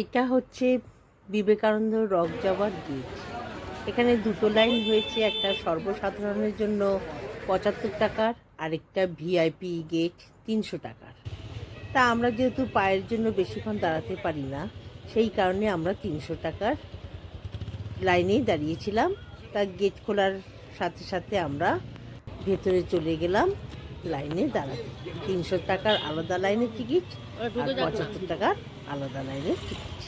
এটা হচ্ছে বিবেকানন্দ রক যাওয়ার গেট। এখানে দুটো লাইন হয়েছে, একটা সর্বসাধারণের জন্য 75 টাকার, আরেকটা ভিআইপি গেট 300 টাকার। তা আমরা যেহেতু পায়ের জন্য বেশিক্ষণ দাঁড়াতে পারি না, সেই কারণে আমরা 300 টাকার লাইনেই দাঁড়িয়েছিলাম। তা গেট খোলার সাথে সাথে আমরা ভেতরে চলে গেলাম লাইনে দাঁড়াতে। 300 টাকার আলাদা লাইনের টিকিট আর 75 টাকার আলাদা লাইনের টিকিট।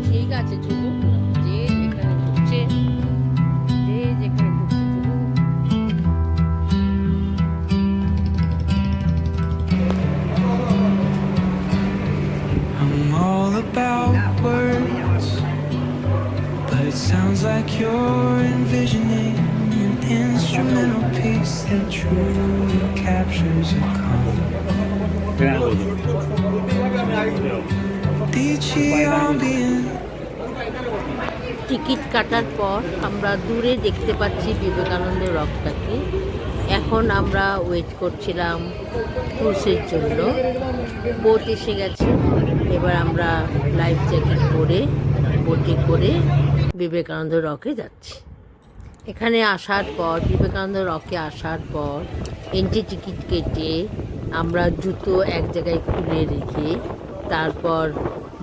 ঠিক আছে, চলুন, যে যেখানে ঢুকছে I'm all about words, but it sounds like you're envisioning an instrumental piece that truly captures a calm. Beachy ambient. Ticket কাটার পর আমরা দূরে দেখতে পাচ্ছি বিবেকানন্দ রকটাকে। এখন আমরা ওয়েট করছিলাম ক্রুজের জন্য। বোট এসে গেছে, এবার আমরা লাইফ জ্যাকেট পরে বোটে করে বিবেকানন্দ রকে যাচ্ছি। এখানে আসার পর, বিবেকানন্দ রকে আসার পর এন্ট্রি টিকিট কেটে আমরা জুতো এক জায়গায় খুলে রেখে তারপর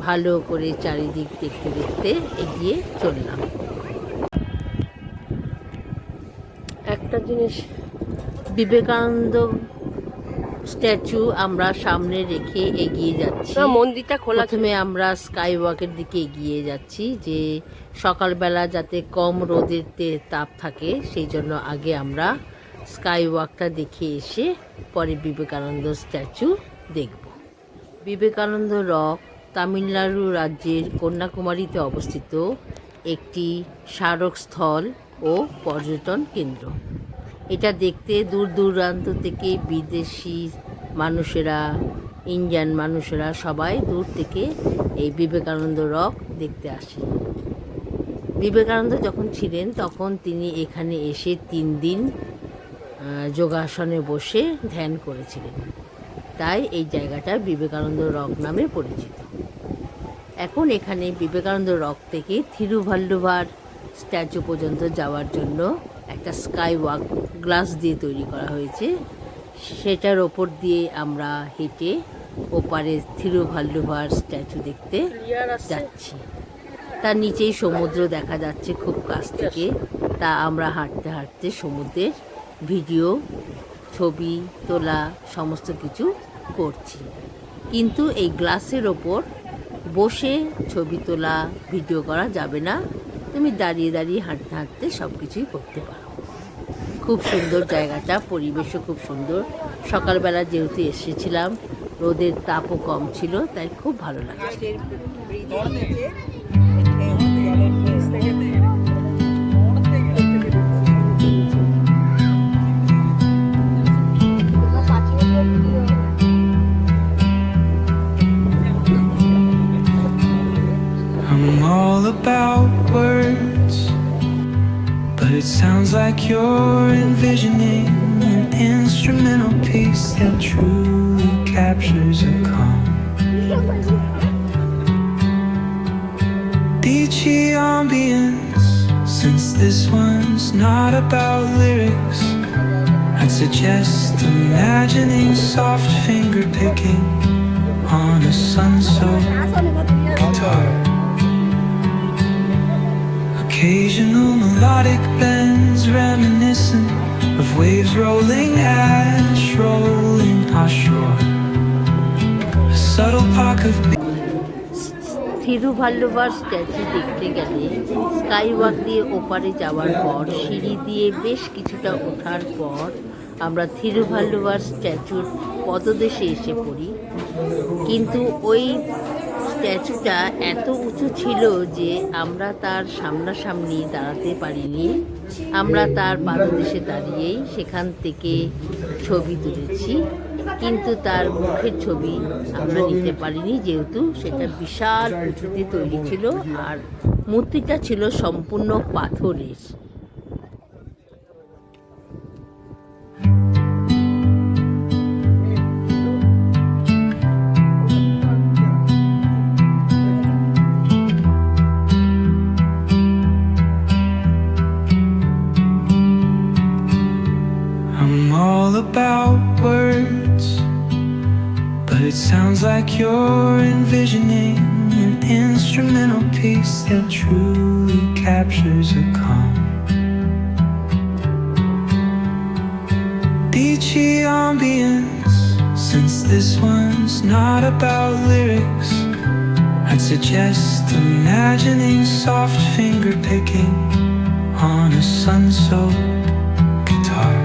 ভালো করে চারিদিক দেখতে দেখতে এগিয়ে চললাম। একটা জিনিস, বিবেকানন্দ স্ট্যাচু আমরা সামনে রেখে এগিয়ে যাচ্ছি। মন্দিরটা খোলা। প্রথমে আমরা স্কাই ওয়াকের দিকে এগিয়ে যাচ্ছি, যে সকালবেলা যাতে কম রোদের তাপ থাকে সেই জন্য আগে আমরা স্কাই ওয়াকটা দেখে এসে পরে বিবেকানন্দ স্ট্যাচু দেখব। বিবেকানন্দ রক তামিলনাড়ু রাজ্যের কন্যাকুমারীতে অবস্থিত একটি স্মারকস্থল ও পর্যটন কেন্দ্র। এটা দেখতে দূর দূরান্ত থেকে বিদেশি মানুষেরা, ইন্ডিয়ান মানুষেরা সবাই দূর থেকে এই বিবেকানন্দ রক দেখতে আসে। বিবেকানন্দ যখন ছিলেন তখন তিনি এখানে এসে 3 দিন যোগাসনে বসে ধ্যান করেছিলেন, তাই এই জায়গাটা বিবেকানন্দ রক নামে পরিচিত। এখন এখানে বিবেকানন্দ রক থেকে থিরুভাল্লুভার স্ট্যাচু পর্যন্ত যাওয়ার জন্য একটা স্কাই ওয়াক গ্লাস দিয়ে তৈরি করা হয়েছে। সেটার ওপর দিয়ে আমরা হেঁটে ওপারে থিরুভাল্লুভার স্ট্যাচু দেখতে যাচ্ছি। তার নিচেই সমুদ্র দেখা যাচ্ছে খুব কাছ থেকে। তা আমরা হাঁটতে হাঁটতে সমুদ্রের ভিডিও, ছবি তোলা সমস্ত কিছু করছি। কিন্তু এই গ্লাসের ওপর বসে ছবি তোলা, ভিডিও করা যাবে না। তুমি দাঁড়িয়ে দাঁড়িয়ে হাঁটতে হাঁটতে সব কিছুই করতে পারো। খুব সুন্দর জায়গাটা, পরিবেশও খুব সুন্দর। সকালবেলা যেহেতু এসেছিলাম, রোদের তাপও কম ছিল, তাই খুব ভালো লাগছে। I'm all about words, but it sounds like you're envisioning an instrumental piece that truly captures a calm. Beachy ambience, since this one's not about lyrics, I'd suggest imagining soft finger picking on a sun-soaked guitar. Occasional melodic bends reminiscent of waves rolling, ash rolling ashore. A subtle pock of Thiruvalluvar statue দেখতে গেলে sky walk দিয়ে ওপারে যাওয়ার পর সিঁড়ি দিয়ে বেশ কিছুটা ওঠার পর আমরা থিরুভাল্লুভার স্ট্যাচুর পদদেশে এসে পড়ি। কিন্তু ওই স্ট্যাচুটা এত উঁচু ছিল যে আমরা তার সামনাসামনি দাঁড়াতে পারিনি। আমরা তার পাদদেশে দাঁড়িয়েই সেখান থেকে ছবি তুলেছি, কিন্তু তার মুখের ছবি আমরা নিতে পারিনি, যেহেতু সেটা বিশাল উঁচুতে তৈরি ছিল আর মূর্তিটা ছিল সম্পূর্ণ পাথরের। all about words, but it sounds like you're envisioning an instrumental piece that truly captures a calm. Beachy ambience, since this one's not about lyrics, I'd suggest imagining soft finger picking on a sun-soaked guitar.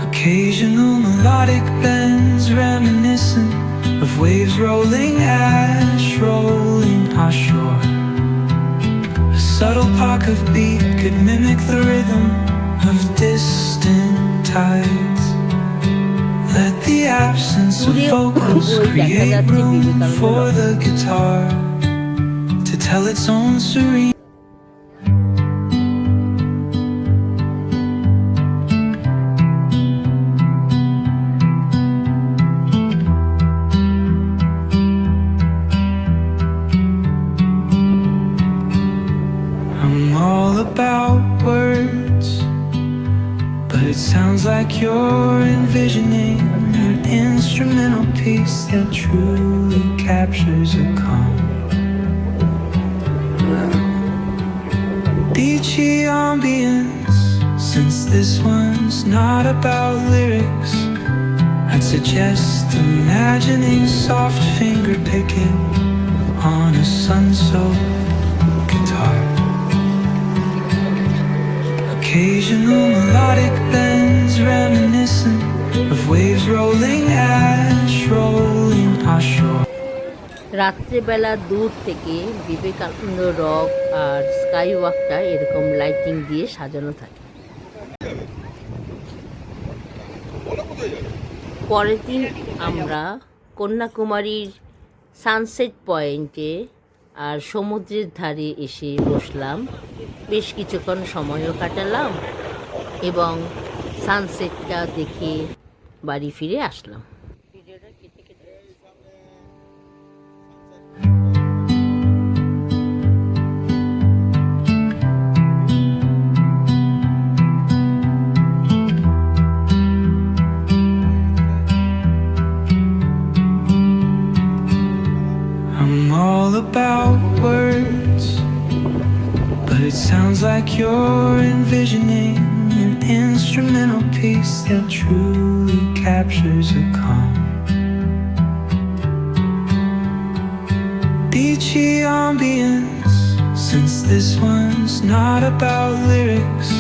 Occasional melodic bends reminiscent of waves rolling, ash rolling ashore. A subtle pock of beat could mimic the rhythm of distant tides. Let the absence of vocals create room for the guitar to tell its own serene. I'm all about words, but it sounds like you're envisioning an instrumental piece that truly captures a calm. Beachy ambience, since this one's not about lyrics, I'd suggest imagining soft finger picking on a sun-soaked guitar. Occasional melodic bends reminiscent of waves rolling, ash rolling ashore. রাত্রেবেলা দূর থেকে Vivekananda rock আর sky ওয়াকটা এরকম lighting দিয়ে সাজানো থাকে। পরের দিন আমরা কন্যাকুমারীর সানসেট পয়েন্টে আর সমুদ্রের ধারে এসে বসলাম, বেশ কিছুক্ষণ সময়ও কাটালাম এবং সানসেটটা দেখে বাড়ি ফিরে আসলাম। I'm all about words, but it sounds like you're envisioning an instrumental piece that truly captures a calm. Beachy ambience, since this one's not about lyrics,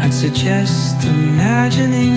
I'd suggest imagining